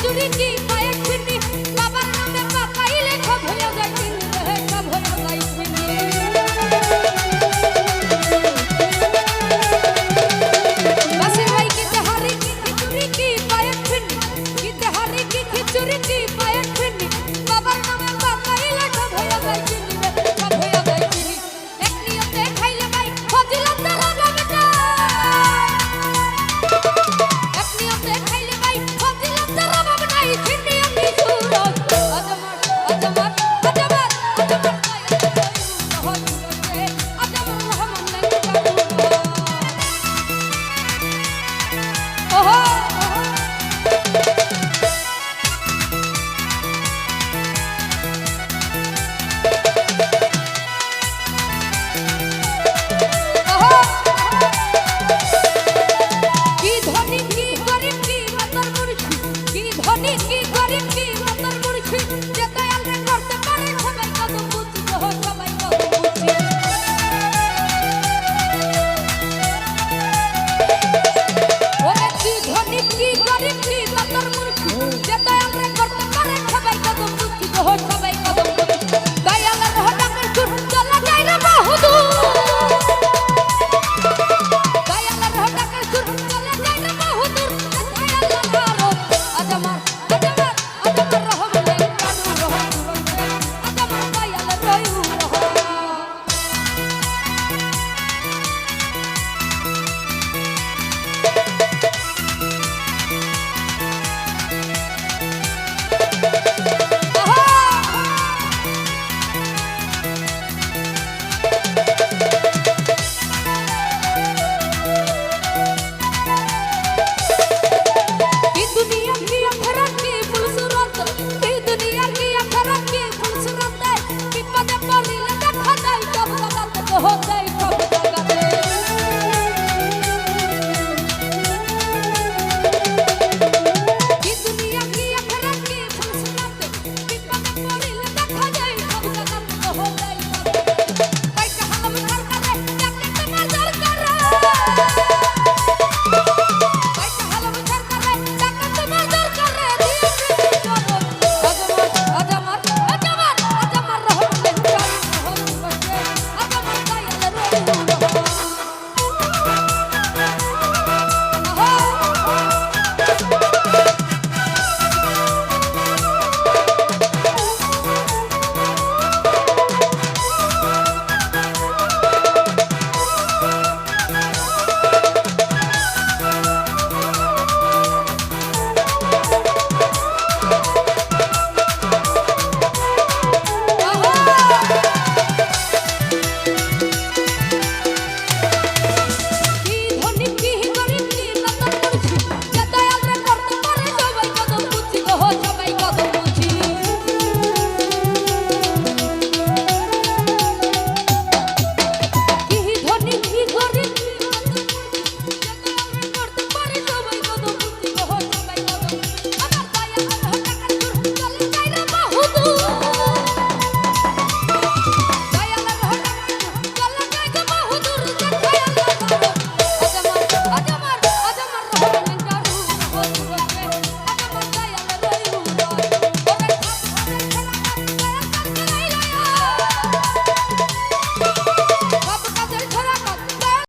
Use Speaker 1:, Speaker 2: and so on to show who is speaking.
Speaker 1: খিচুড়ি কি কয়েক চিনি বাবার নামে পাকাইলে সব হয়ে যায় চিনি রে সব হয়ে যায় চিনি বাসের ভাই কি তেহারি কি খিচুড়ি কি কয়েক চিনি কি তেহারি কি খিচুড়ি কি কয়েক চিনি বাবার নামে পাকাইলে সব হয়ে যায় চিনি রে সব হয়ে যায় চিনি এক নিয়তে খাইলে ভাই ফজিলত হবে না এক নিয়তে খাইলে ভাই ফজিলত হবে না চিনি আমি সুরত আজমার আজমার আজমার আজমার আজমার রহমান ওহো কি ধনী কি গরিব কি মাতার মুর্শিদ কি ধনী কি গরিব কি মাতার মুর্শিদ